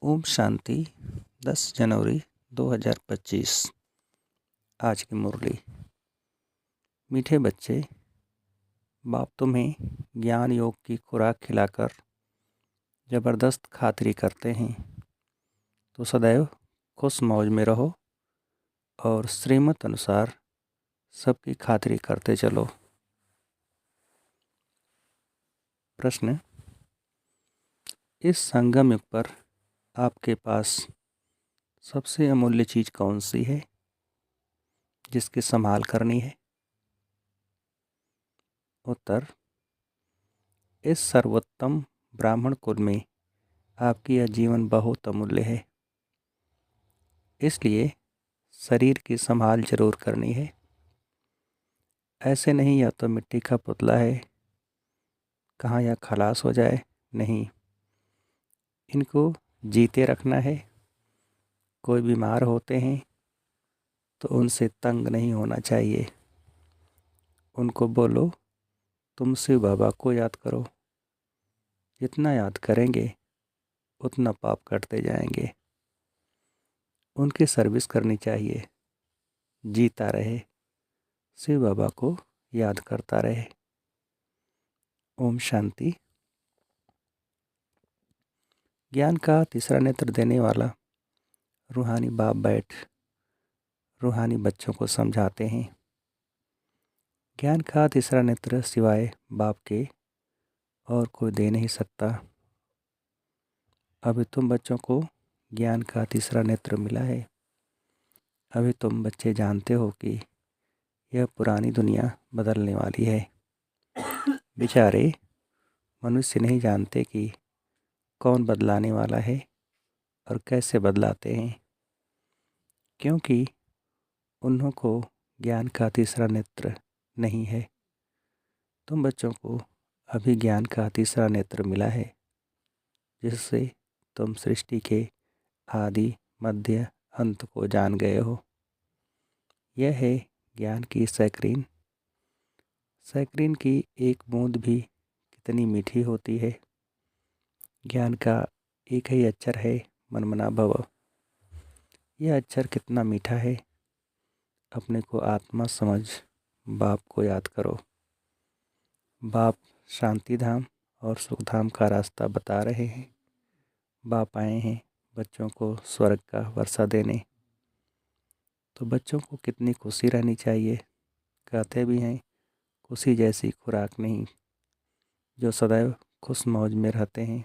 ओम शांति। 10 जनवरी 2025। आज की मुरली। मीठे बच्चे, बाप तुम्हें ज्ञान योग की खुराक खिलाकर ज़बरदस्त खातिरी करते हैं, तो सदैव खुश मौज में रहो और श्रीमत अनुसार सबकी खातिरी करते चलो। प्रश्न: इस संगम युग पर आपके पास सबसे अमूल्य चीज़ कौन सी है जिसकी संभाल करनी है? उत्तर: इस सर्वोत्तम ब्राह्मण कुल में आपकी यह जीवन बहुत अमूल्य है, इसलिए शरीर की संभाल जरूर करनी है। ऐसे नहीं या तो मिट्टी का पुतला है, कहाँ यह खलास हो जाए, नहीं, इनको जीते रखना है। कोई बीमार होते हैं तो उनसे तंग नहीं होना चाहिए। उनको बोलो तुम शिव बाबा को याद करो। जितना याद करेंगे उतना पाप कटते जाएंगे। उनकी सर्विस करनी चाहिए, जीता रहे, शिव बाबा को याद करता रहे। ओम शांति। ज्ञान का तीसरा नेत्र देने वाला रूहानी बाप बैठ रूहानी बच्चों को समझाते हैं। ज्ञान का तीसरा नेत्र सिवाय बाप के और कोई दे नहीं सकता। अभी तुम बच्चों को ज्ञान का तीसरा नेत्र मिला है। अभी तुम बच्चे जानते हो कि यह पुरानी दुनिया बदलने वाली है। बेचारे मनुष्य नहीं जानते कि कौन बदलाने वाला है और कैसे बदलाते हैं, क्योंकि उन्हों को ज्ञान का तीसरा नेत्र नहीं है। तुम बच्चों को अभी ज्ञान का तीसरा नेत्र मिला है, जिससे तुम सृष्टि के आदि मध्य अंत को जान गए हो। यह है ज्ञान की सैक्रीन। सैक्रीन की एक बूंद भी कितनी मीठी होती है। ज्ञान का एक ही अक्षर है, मनमना भव। यह अक्षर कितना मीठा है। अपने को आत्मा समझ बाप को याद करो। बाप शांति धाम और सुख धाम का रास्ता बता रहे हैं। बाप आए हैं बच्चों को स्वर्ग का वर्षा देने। तो बच्चों को कितनी खुशी रहनी चाहिए। कहते भी हैं खुशी जैसी खुराक नहीं। जो सदैव खुश मौज में रहते हैं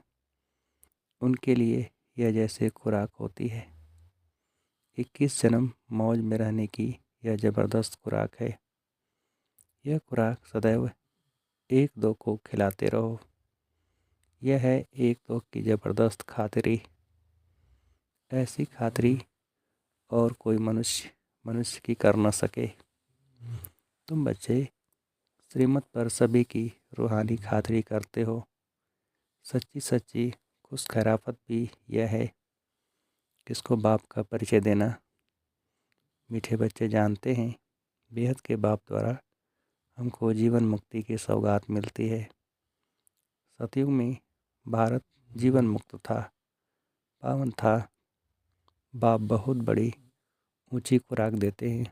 उनके लिए यह जैसे खुराक होती है। 21 जन्म मौज में रहने की यह ज़बरदस्त खुराक है। यह खुराक सदैव एक दो को खिलाते रहो। यह है एक दो की ज़बरदस्त खातिरी। ऐसी खातिरी और कोई मनुष्य की कर न सके। तुम बच्चे श्रीमत पर सभी की रूहानी खातिरी करते हो। सच्ची सच्ची खुश खैराफत भी यह है किसको बाप का परिचय देना। मीठे बच्चे जानते हैं बेहद के बाप द्वारा हमको जीवन मुक्ति की सौगात मिलती है। सतयुग में भारत जीवन मुक्त था, पावन था। बाप बहुत बड़ी ऊंची खुराक देते हैं।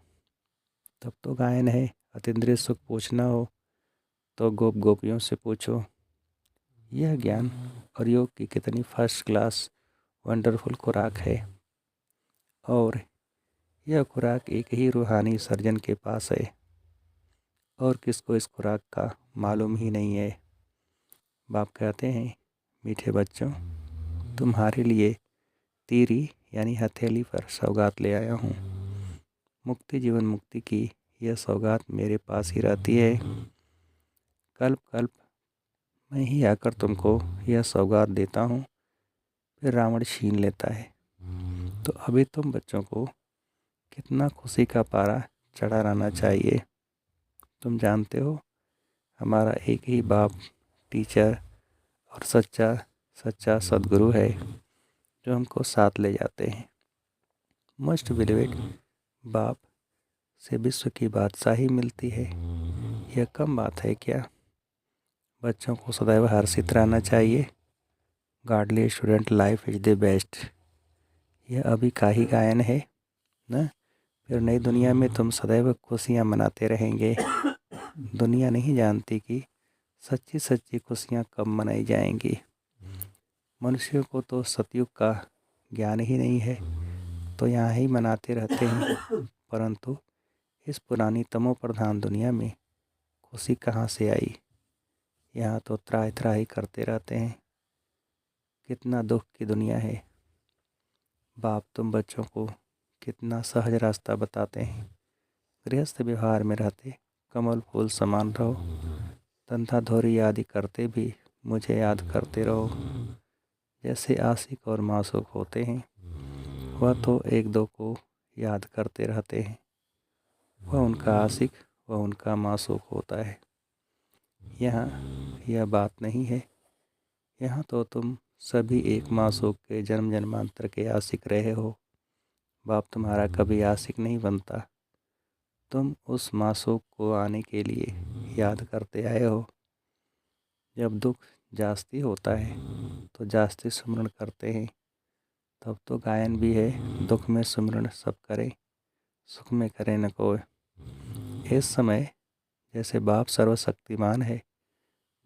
तब तो गायन है, अतीन्द्रिय सुख पूछना हो तो गोप गोपियों से पूछो। यह ज्ञान और योग की कितनी फर्स्ट क्लास वंडरफुल खुराक है। और यह खुराक एक ही रूहानी सर्जन के पास है और किसको इस खुराक का मालूम ही नहीं है। बाप कहते हैं मीठे बच्चों, तुम्हारे लिए तीरी यानी हथेली पर सौगात ले आया हूँ। मुक्ति जीवन मुक्ति की यह सौगात मेरे पास ही रहती है। कल्प कल्प मैं ही आकर तुमको यह सौगात देता हूँ, फिर रावण छीन लेता है। तो अभी तुम बच्चों को कितना खुशी का पारा चढ़ा रहना चाहिए। तुम जानते हो हमारा एक ही बाप टीचर और सच्चा सद्गुरु है जो हमको साथ ले जाते हैं। मोस्ट बिलीवेड बाप से विश्व की बादशाही मिलती है। यह कम बात है क्या। बच्चों को सदैव हर्षित रहना चाहिए। Godly student life is the best. यह अभी का ही गायन है ना। फिर नई दुनिया में तुम सदैव खुशियाँ मनाते रहेंगे। दुनिया नहीं जानती कि सच्ची सच्ची खुशियाँ कब मनाई जाएंगी। मनुष्यों को तो सतयुग का ज्ञान ही नहीं है, तो यहाँ ही मनाते रहते हैं। परंतु इस पुरानी तमो प्रधान दुनिया में खुशी कहाँ से आई। यहाँ तो त्राहि त्राहि करते रहते हैं। कितना दुख की दुनिया है। बाप तुम बच्चों को कितना सहज रास्ता बताते हैं। गृहस्थ व्यवहार में रहते कमल फूल समान रहो। धंधा धोरी आदि करते भी मुझे याद करते रहो। जैसे आशिक और मासूक होते हैं, वह तो एक दो को याद करते रहते हैं। वह उनका आशिक, वह उनका मासूक होता है। यहाँ यह बात नहीं है। यहाँ तो तुम सभी एक मासूक के जन्म जन्मांतर के आशिक रहे हो। बाप तुम्हारा कभी आशिक नहीं बनता। तुम उस मासूक को आने के लिए याद करते आए हो। जब दुख जास्ती होता है तो जास्ती सुमरण करते हैं। तब तो गायन भी है, दुख में सुमरण सब करे, सुख में करे न कोय। इस समय जैसे बाप सर्वशक्तिमान है,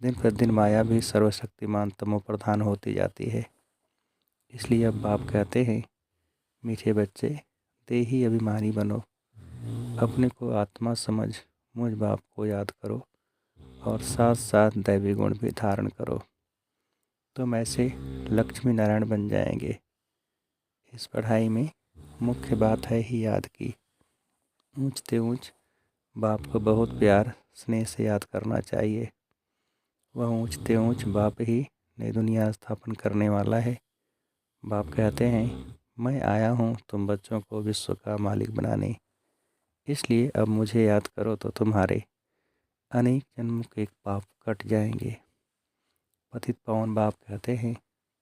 दिन प्रतिदिन माया भी सर्वशक्तिमान तमो प्रधान होती जाती है। इसलिए अब बाप कहते हैं, मीठे बच्चे देही अभिमानी बनो। अपने को आत्मा समझ मुझ बाप को याद करो और साथ साथ दैवी गुण भी धारण करो। तुम ऐसे लक्ष्मी नारायण बन जाएंगे। इस पढ़ाई में मुख्य बात है ही याद की। ऊंचते ऊंच बाप को बहुत प्यार स्नेह से याद करना चाहिए। वह ऊंचते ऊंच बाप ही नई दुनिया स्थापन करने वाला है। बाप कहते हैं, मैं आया हूँ तुम बच्चों को विश्व का मालिक बनाने। इसलिए अब मुझे याद करो तो तुम्हारे अनेक जन्मों के पाप कट जाएंगे। पतित पावन बाप कहते हैं,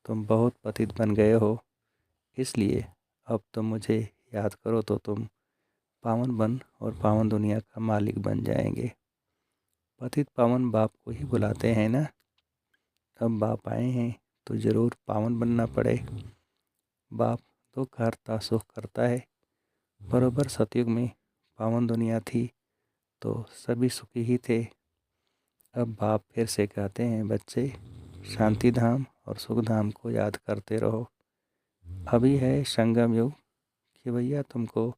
तुम बहुत पतित बन गए हो। इसलिए अब तुम मुझे याद करो तो तुम पावन बन और पावन दुनिया का मालिक बन जाएंगे। पतित पावन बाप को ही बुलाते हैं ना। अब बाप आए हैं तो ज़रूर पावन बनना पड़े। बाप दुख हरता सुख करता है। बरोबर सतयुग में पावन दुनिया थी तो सभी सुखी ही थे। अब बाप फिर से कहते हैं, बच्चे शांति धाम और सुख धाम को याद करते रहो। अभी है संगम युग कि भैया तुमको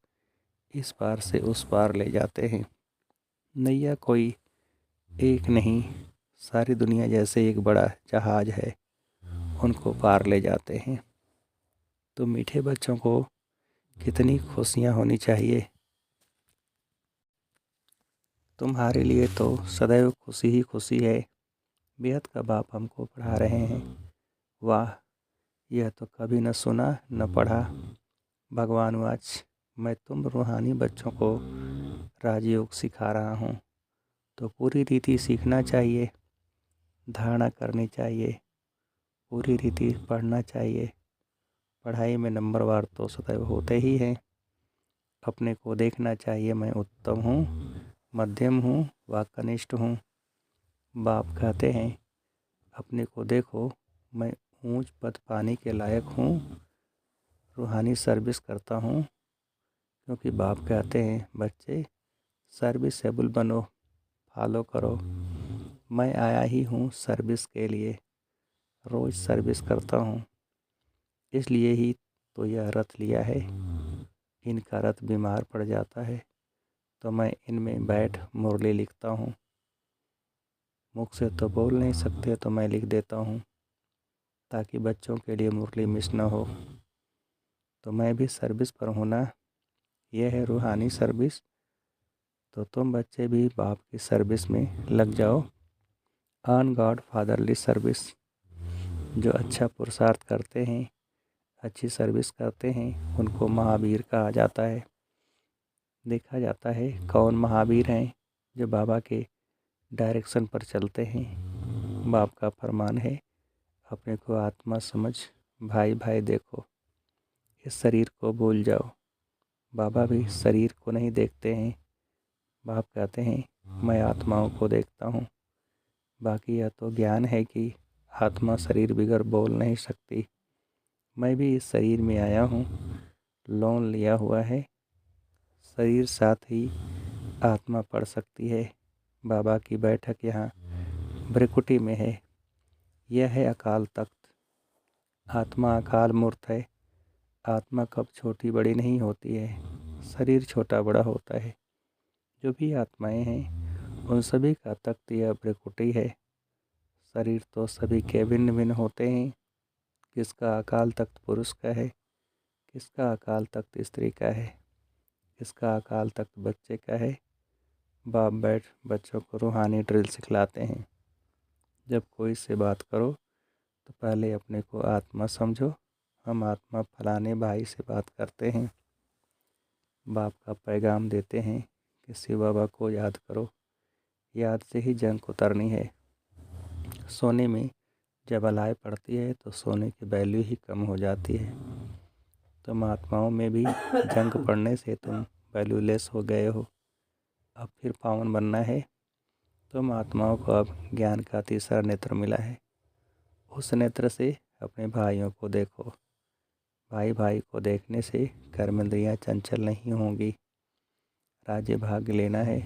इस पार से उस पार ले जाते हैं। नैया कोई एक नहीं, सारी दुनिया जैसे एक बड़ा जहाज है, उनको पार ले जाते हैं। तो मीठे बच्चों को कितनी खुशियाँ होनी चाहिए। तुम्हारे लिए तो सदैव खुशी ही खुशी है। बेहद का बाप हमको पढ़ा रहे हैं। वाह, यह तो कभी न सुना न पढ़ा। भगवान वाच, मैं तुम रूहानी बच्चों को राजयोग सिखा रहा हूँ, तो पूरी रीति सीखना चाहिए, धारणा करनी चाहिए, पूरी रीति पढ़ना चाहिए। पढ़ाई में नंबरवार तो सदैव होते ही हैं। अपने को देखना चाहिए, मैं उत्तम हूँ, मध्यम हूँ व कनिष्ठ हूँ। बाप कहते हैं, अपने को देखो, मैं ऊंच पद पाने के लायक हूँ, रूहानी सर्विस करता हूँ। क्योंकि बाप कहते हैं, बच्चे सर्विसेबल बनो, फॉलो करो। मैं आया ही हूँ सर्विस के लिए, रोज़ सर्विस करता हूँ। इसलिए ही तो यह रथ लिया है। इनका रथ बीमार पड़ जाता है तो मैं इनमें बैठ मुरली लिखता हूँ। मुख से तो बोल नहीं सकते तो मैं लिख देता हूँ, ताकि बच्चों के लिए मुरली मिस न हो। तो मैं भी सर्विस पर हूँ ना। यह है रूहानी सर्विस। तो तुम बच्चे भी बाप की सर्विस में लग जाओ। On God fatherly service. जो अच्छा पुरुषार्थ करते हैं, अच्छी सर्विस करते हैं, उनको महावीर कहा जाता है। देखा जाता है कौन महावीर हैं, जो बाबा के डायरेक्शन पर चलते हैं। बाप का फरमान है, अपने को आत्मा समझ भाई भाई देखो, इस शरीर को भूल जाओ। बाबा भी शरीर को नहीं देखते हैं। बाप कहते हैं, मैं आत्माओं को देखता हूँ। बाकी यह तो ज्ञान है कि आत्मा शरीर बिगर बोल नहीं सकती। मैं भी इस शरीर में आया हूँ लोन लिया हुआ है। शरीर साथ ही आत्मा पढ़ सकती है। बाबा की बैठक यहाँ भ्रिकुटी में है। यह है अकाल तख्त। आत्मा अकाल मूर्त है। आत्मा कब छोटी बड़ी नहीं होती है, शरीर छोटा बड़ा होता है। जो भी आत्माएं हैं उन सभी का तख्त यह भ्रिकुटी है। शरीर तो सभी के भिन्न भिन्न होते हैं। किसका अकाल तख्त पुरुष का है, किसका अकाल तख्त स्त्री का है, किसका अकाल तख्त बच्चे का है। बाप बैठ बच्चों को रूहानी ड्रिल सिखलाते हैं। जब कोई से बात करो तो पहले अपने को आत्मा समझो। हम आत्मा फलाने भाई से बात करते हैं। बाप का पैगाम देते हैं कि शिव बाबा को याद करो। याद से ही जंग उतरनी है। सोने में जब अलाय पड़ती है तो सोने की वैल्यू ही कम हो जाती है। तुम आत्माओं में भी जंग पड़ने से तुम वैल्यूलेस हो गए हो। अब फिर पावन बनना है। तुम आत्माओं को अब ज्ञान का तीसरा नेत्र मिला है। उस नेत्र से अपने भाइयों को देखो। भाई भाई को देखने से कर्मेंद्रियाँ चंचल नहीं होंगी। राज्य भाग लेना है,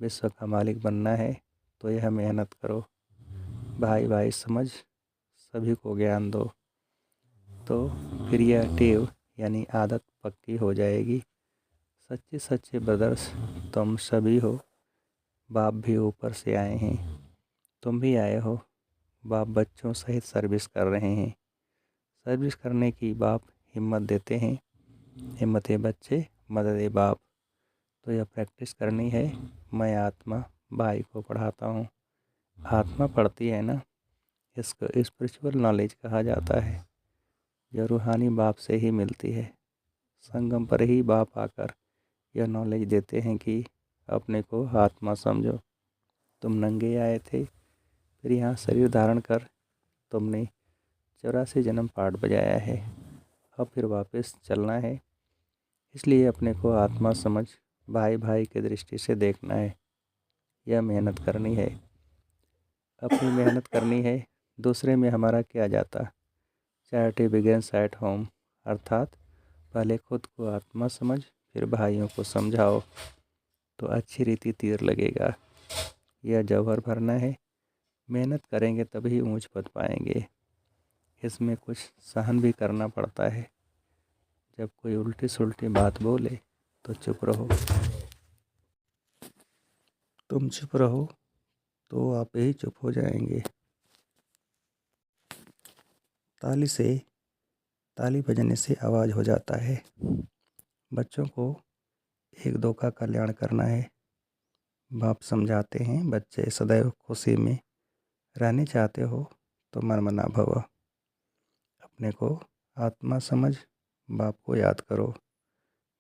विश्व का मालिक बनना है तो यह मेहनत करो। भाई भाई समझ सभी को ज्ञान दो, तो फिर यह टेव यानी आदत पक्की हो जाएगी। सच्चे सच्चे ब्रदर्स तुम सभी हो। बाप भी ऊपर से आए हैं, तुम भी आए हो। बाप बच्चों सहित सर्विस कर रहे हैं। सर्विस करने की बाप हिम्मत देते हैं। हिम्मत बच्चे, मदद बाप। तो यह प्रैक्टिस करनी है। मैं आत्मा भाई को पढ़ाता हूँ। आत्मा पढ़ती है ना, इसको स्पिरिचुअल नॉलेज कहा जाता है। यह रूहानी बाप से ही मिलती है। संगम पर ही बाप आकर यह नॉलेज देते हैं कि अपने को आत्मा समझो। तुम नंगे आए थे, फिर यहाँ शरीर धारण कर तुमने 84 जन्म पाठ बजाया है। अब फिर वापस चलना है। इसलिए अपने को आत्मा समझ भाई भाई की दृष्टि से देखना है। यह मेहनत करनी है। अपनी मेहनत करनी है। दूसरे में हमारा क्या जाता। चैरिटी बिगिंस एट होम, अर्थात पहले खुद को आत्मा समझ फिर भाइयों को समझाओ तो अच्छी रीति तीर लगेगा। यह जौहर भरना है। मेहनत करेंगे तभी ऊंच पद पाएंगे। इसमें कुछ सहन भी करना पड़ता है। जब कोई उल्टी सुल्टी बात बोले तो चुप रहो। तुम चुप रहो तो आप ही चुप हो जाएंगे। ताली बजने से आवाज़ हो जाता है। बच्चों को एक दो का कल्याण करना है। बाप समझाते हैं, बच्चे सदैव खुशी में रहने चाहते हो तो मनमना भव। अपने को आत्मा समझ बाप को याद करो।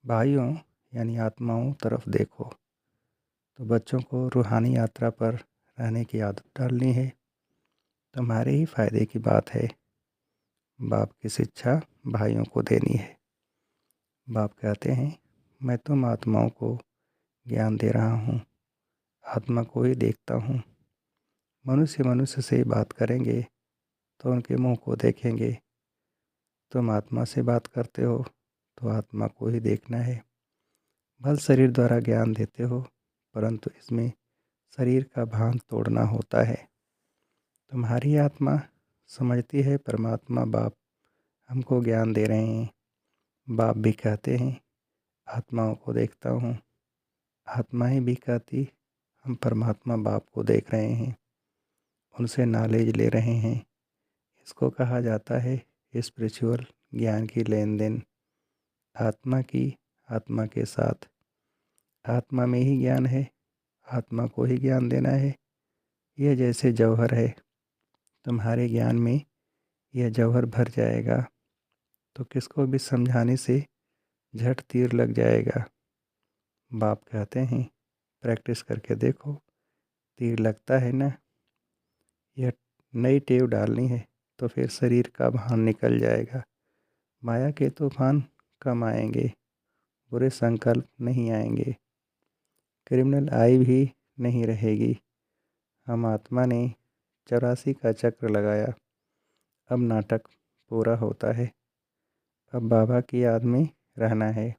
भाइयों यानी आत्माओं तरफ देखो। तो बच्चों को रूहानी यात्रा पर रहने की आदत डालनी है। तुम्हारे ही फायदे की बात है। बाप की शिक्षा भाइयों को देनी है। बाप कहते हैं, मैं तुम आत्माओं को ज्ञान दे रहा हूँ। आत्मा को ही देखता हूँ। मनुष्य मनुष्य से बात करेंगे तो उनके मुंह को देखेंगे। तुम आत्मा से बात करते हो तो आत्मा को ही देखना है। भल शरीर द्वारा ज्ञान देते हो, परंतु इसमें शरीर का भान तोड़ना होता है। तुम्हारी आत्मा समझती है परमात्मा बाप हमको ज्ञान दे रहे हैं। बाप भी कहते हैं, आत्माओं को देखता हूँ। आत्मा ही भी कहती, हम परमात्मा बाप को देख रहे हैं, उनसे नॉलेज ले रहे हैं। इसको कहा जाता है स्पिरिचुअल ज्ञान की लेन देन। आत्मा के साथ। आत्मा में ही ज्ञान है, आत्मा को ही ज्ञान देना है। यह जैसे जौहर है। तुम्हारे ज्ञान में यह जौहर भर जाएगा तो किसको भी समझाने से झट तीर लग जाएगा। बाप कहते हैं, प्रैक्टिस करके देखो, तीर लगता है ना। यह नई टेव डालनी है तो फिर शरीर का भान निकल जाएगा। माया के तूफान कम आएंगे, बुरे संकल्प नहीं आएंगे, क्रिमिनल आई भी नहीं रहेगी। हम आत्मा ने 84 का चक्र लगाया। अब नाटक पूरा होता है। अब बाबा की याद में रहना है।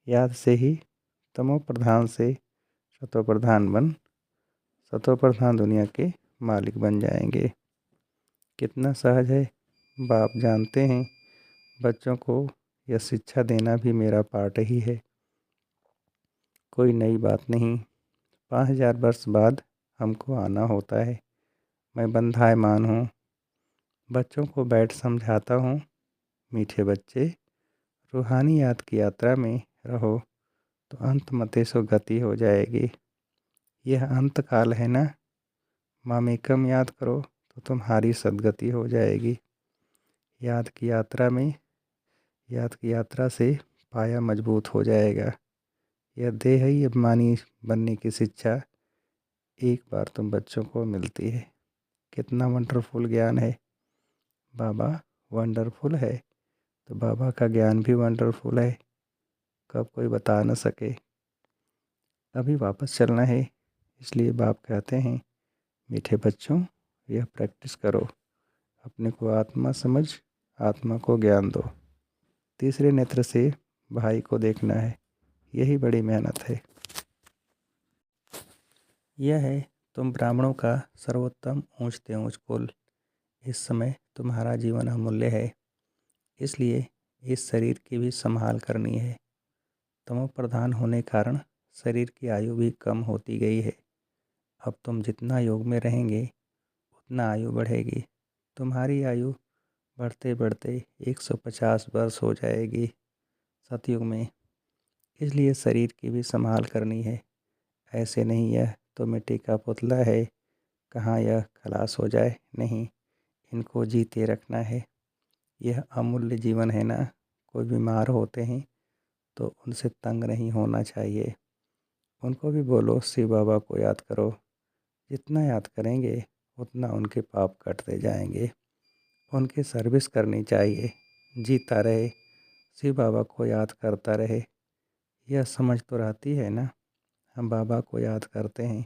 याद से ही तमो प्रधान से सतो प्रधान बन सतो प्रधान दुनिया के मालिक बन जाएंगे। कितना सहज है। बाप जानते हैं बच्चों को यह शिक्षा देना भी मेरा पार्ट ही है। कोई नई बात नहीं। 5000 वर्ष बाद हमको आना होता है। मैं बंधायमान हूँ। बच्चों को बैठ समझाता हूँ। मीठे बच्चे, रूहानी याद की यात्रा में रहो तो अंत मते सो गति हो जाएगी। यह अंत काल है ना। मामेकम याद करो तो तुम्हारी सदगति हो जाएगी। याद की यात्रा से पाया मजबूत हो जाएगा। यह देह ही अभिमानी बनने की शिक्षा एक बार तुम बच्चों को मिलती है। कितना वंडरफुल ज्ञान है। बाबा वंडरफुल है तो बाबा का ज्ञान भी वंडरफुल है। कब कोई बता न सके। अभी वापस चलना है, इसलिए बाप कहते हैं मीठे बच्चों यह प्रैक्टिस करो। अपने को आत्मा समझ आत्मा को ज्ञान दो। तीसरे नेत्र से भाई को देखना है। यही बड़ी मेहनत है। यह है तुम ब्राह्मणों का सर्वोत्तम ऊंचते ऊंच कुल। इस समय तुम्हारा जीवन अमूल्य है, इसलिए इस शरीर की भी संभाल करनी है। तमो प्रधान होने कारण शरीर की आयु भी कम होती गई है। अब तुम जितना योग में रहेंगे उतना आयु बढ़ेगी। तुम्हारी आयु बढ़ते बढ़ते 150 वर्ष हो जाएगी सतयुग में। इसलिए शरीर की भी संभाल करनी है। ऐसे नहीं यह तो मिट्टी का पुतला है, कहाँ यह खलास हो जाए। नहीं, इनको जीते रखना है। यह अमूल्य जीवन है ना। कोई बीमार होते हैं तो उनसे तंग नहीं होना चाहिए। उनको भी बोलो शिव बाबा को याद करो। जितना याद करेंगे उतना उनके पाप कटते जाएंगे। उनकी सर्विस करनी चाहिए। जीता रहे, शिव बाबा को याद करता रहे। यह समझ तो रहती है ना। हम बाबा को याद करते हैं,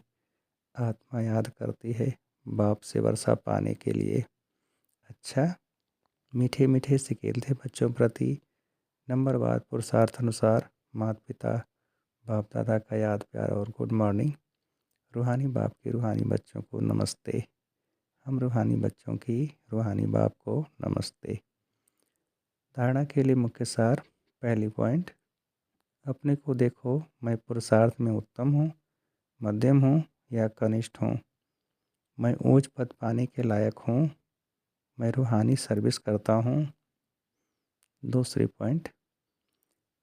आत्मा याद करती है बाप से वर्षा पाने के लिए। अच्छा, मीठे मीठे सिकेल थे बच्चों प्रति। नंबरवार पुरुषार्थ अनुसार माता पिता बाप दादा का याद प्यार और गुड मॉर्निंग। रूहानी बाप के रूहानी बच्चों को नमस्ते। हम रूहानी बच्चों की रूहानी बाप को नमस्ते। धारणा के लिए मुख्य सार। पहली पॉइंट, अपने को देखो मैं पुरुषार्थ में उत्तम हूँ, मध्यम हूँ या कनिष्ठ हूँ। मैं ऊंच पद पाने के लायक हूँ। मैं रूहानी सर्विस करता हूँ। दूसरी पॉइंट,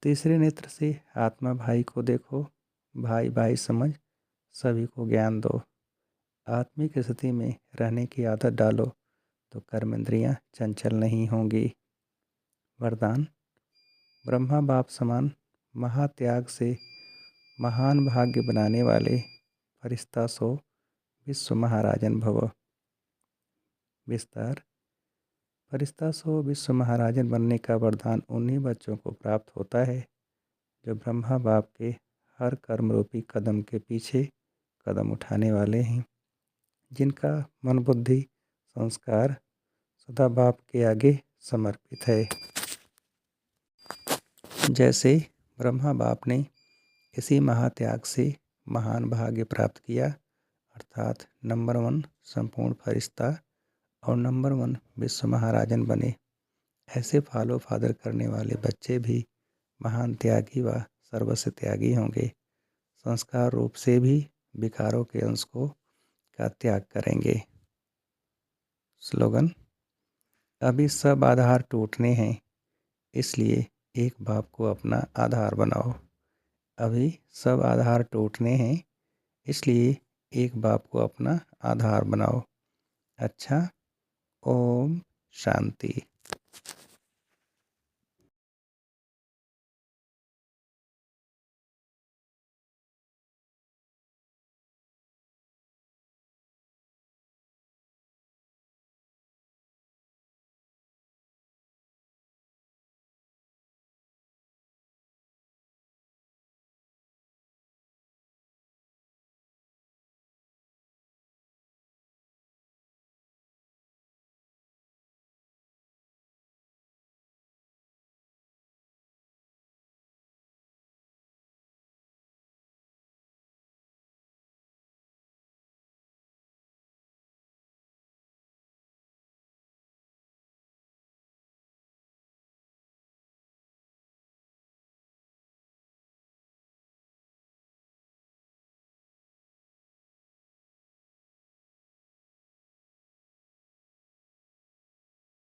तीसरे नेत्र से आत्मा भाई को देखो। भाई भाई समझ सभी को ज्ञान दो। आत्मिक स्थिति में रहने की आदत डालो तो कर्मेंद्रियाँ चंचल नहीं होंगी। वरदान, ब्रह्मा बाप समान महात्याग से महान भाग्य बनाने वाले फरिश्ता सो विश्व महाराजन भव। विस्तार, फरिश्ता सो विश्व महाराजन बनने का वरदान उन्हीं बच्चों को प्राप्त होता है जो ब्रह्मा बाप के हर कर्म रूपी कदम के पीछे कदम उठाने वाले हैं। जिनका मन बुद्धि संस्कार सदा बाप के आगे समर्पित है। जैसे ब्रह्मा बाप ने इसी महात्याग से महान भाग्य प्राप्त किया, अर्थात नंबर 1 संपूर्ण फरिश्ता और नंबर 1 विश्व महाराजन बने। ऐसे फॉलो फादर करने वाले बच्चे भी महान त्यागी व सर्वस्व त्यागी होंगे। संस्कार रूप से भी विकारों के अंश को का त्याग करेंगे। स्लोगन, अभी सब आधार टूटने हैं, इसलिए एक बाप को अपना आधार बनाओ। अभी सब आधार टूटने हैं, इसलिए एक बाप को अपना आधार बनाओ। अच्छा, ओम शांति।